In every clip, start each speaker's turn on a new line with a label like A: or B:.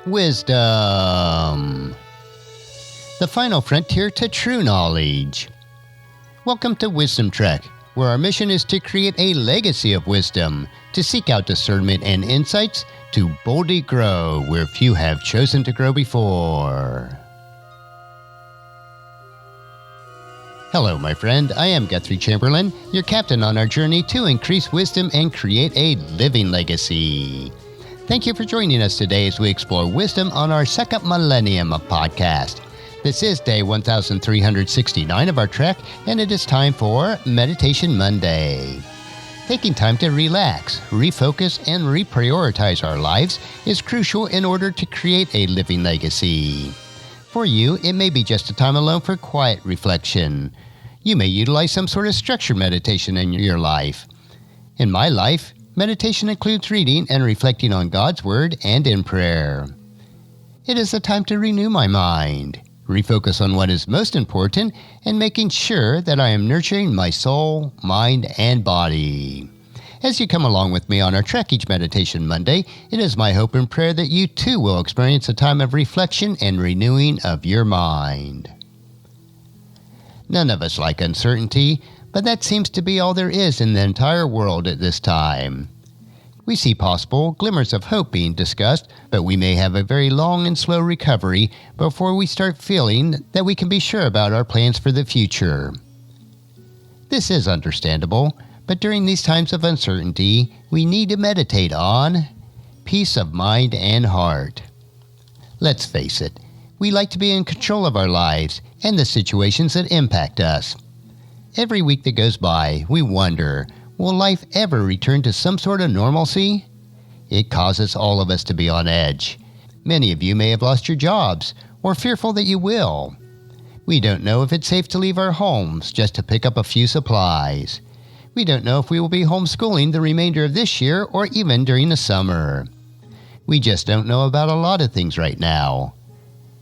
A: Wisdom, the final frontier to true knowledge. Welcome to Wisdom Trek, where our mission is to create a legacy of wisdom, to seek out discernment and insights, to boldly grow where few have chosen to grow before. Hello, my friend. I am Guthrie Chamberlain, your captain on our journey to increase wisdom and create a living legacy. Thank you for joining us today as we explore wisdom on our second millennium of podcast. This is day 1369 of our trek, and it is time for Meditation Monday. Taking time to relax, refocus, and reprioritize our lives is crucial in order to create a living legacy. For you, it may be just a time alone for quiet reflection. You may utilize some sort of structured meditation in your life. In my life, meditation includes reading and reflecting on God's Word and in prayer. It is a time to renew my mind, refocus on what is most important, and making sure that I am nurturing my soul, mind, and body. As you come along with me on our trek each Meditation Monday, it is my hope and prayer that you too will experience a time of reflection and renewing of your mind. None of us like uncertainty, but that seems to be all there is in the entire world at this time. We see possible glimmers of hope being discussed, but we may have a very long and slow recovery before we start feeling that we can be sure about our plans for the future. This is understandable, but during these times of uncertainty, we need to meditate on peace of mind and heart. Let's face it, we like to be in control of our lives and the situations that impact us. Every week that goes by, we wonder, will life ever return to some sort of normalcy? It causes all of us to be on edge. Many of you may have lost your jobs or fearful that you will. We don't know if it's safe to leave our homes just to pick up a few supplies. We don't know if we will be homeschooling the remainder of this year or even during the summer. We just don't know about a lot of things right now.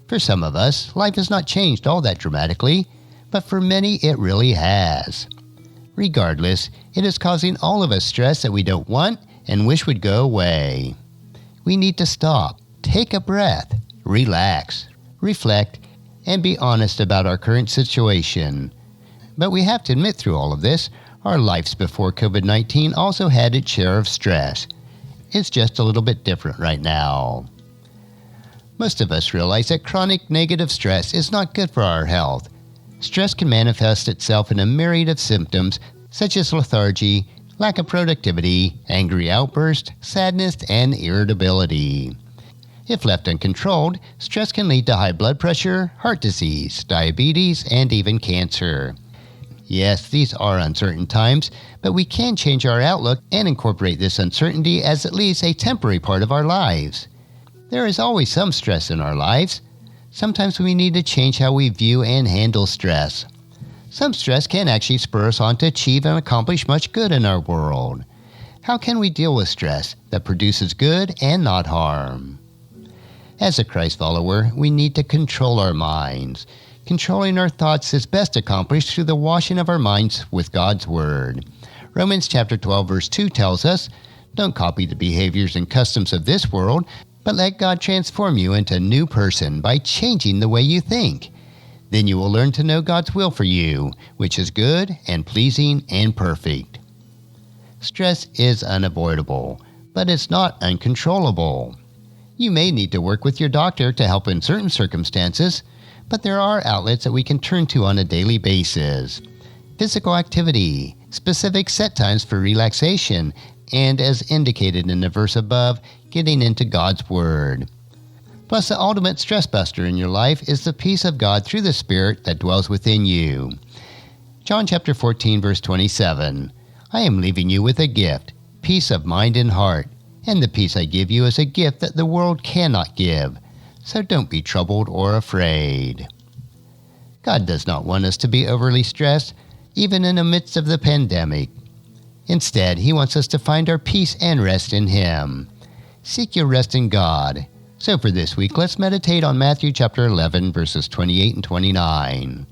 A: For some of us, life has not changed all that dramatically, but for many it really has. Regardless, it is causing all of us stress that we don't want and wish would go away. We need to stop, take a breath, relax, reflect, and be honest about our current situation. But we have to admit through all of this, our lives before COVID-19 also had its share of stress. It's just a little bit different right now. Most of us realize that chronic negative stress is not good for our health. Stress can manifest itself in a myriad of symptoms such as lethargy, lack of productivity, angry outbursts, sadness, and irritability. If left uncontrolled, stress can lead to high blood pressure, heart disease, diabetes, and even cancer. Yes, these are uncertain times, but we can change our outlook and incorporate this uncertainty as at least a temporary part of our lives. There is always some stress in our lives. Sometimes we need to change how we view and handle stress. Some stress can actually spur us on to achieve and accomplish much good in our world. How can we deal with stress that produces good and not harm? As a Christ follower, we need to control our minds. Controlling our thoughts is best accomplished through the washing of our minds with God's Word. Romans chapter 12 verse 2 tells us, "Don't copy the behaviors and customs of this world, but let God transform you into a new person by changing the way you think. Then you will learn to know God's will for you, which is good and pleasing and perfect." Stress is unavoidable, but it's not uncontrollable. You may need to work with your doctor to help in certain circumstances, but there are outlets that we can turn to on a daily basis. Physical activity, specific set times for relaxation, and as indicated in the verse above, getting into God's Word. Plus, the ultimate stress buster in your life is the peace of God through the Spirit that dwells within you. John chapter 14 verse 27, "I am leaving you with a gift, peace of mind and heart, and the peace I give you is a gift that the world cannot give. So don't be troubled or afraid." God does not want us to be overly stressed, even in the midst of the pandemic. Instead, He wants us to find our peace and rest in Him. Seek your rest in God. So for this week, let's meditate on Matthew chapter 11, verses 28 and 29.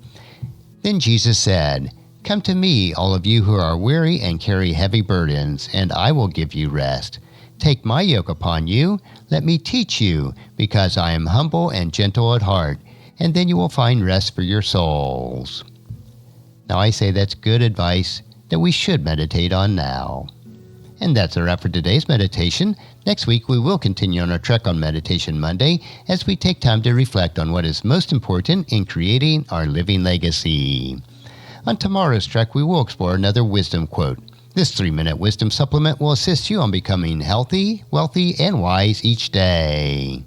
A: Then Jesus said, "Come to me, all of you who are weary and carry heavy burdens, and I will give you rest. Take my yoke upon you. Let me teach you, because I am humble and gentle at heart, and then you will find rest for your souls. Now I say that's good advice that we should meditate on now. And that's a wrap for today's meditation. Next week we will continue on our trek on Meditation Monday as we take time to reflect on what is most important in creating our living legacy. On tomorrow's trek we will explore another wisdom quote. This 3-minute wisdom supplement will assist you on becoming healthy, wealthy, and wise each day.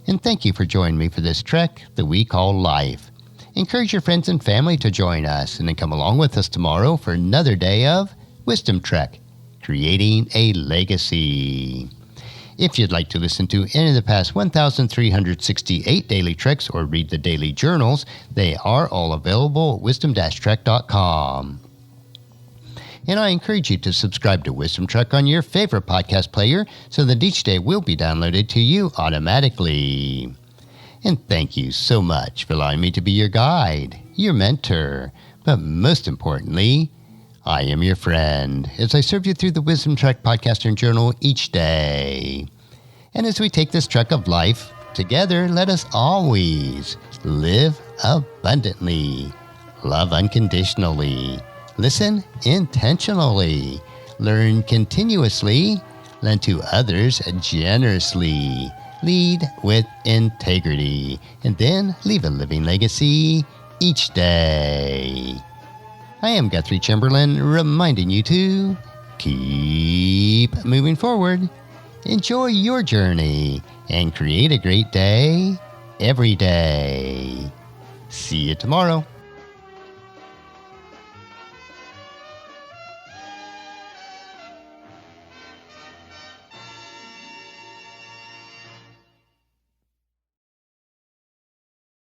A: And thank you for joining me for this trek that we call life. Encourage your friends and family to join us and then come along with us tomorrow for another day of Wisdom Trek, Creating a Legacy. If you'd like to listen to any of the past 1,368 daily treks or read the daily journals, they are all available at wisdom-trek.com. And I encourage you to subscribe to Wisdom Trek on your favorite podcast player so that each day will be downloaded to you automatically. And thank you so much for allowing me to be your guide, your mentor, but most importantly, I am your friend as I serve you through the Wisdom Trek podcast and journal each day. And as we take this trek of life together, let us always live abundantly, love unconditionally, listen intentionally, learn continuously, lend to others generously, lead with integrity, and then leave a living legacy each day. I am Guthrie Chamberlain, reminding you to keep moving forward, enjoy your journey, and create a great day every day. See you tomorrow.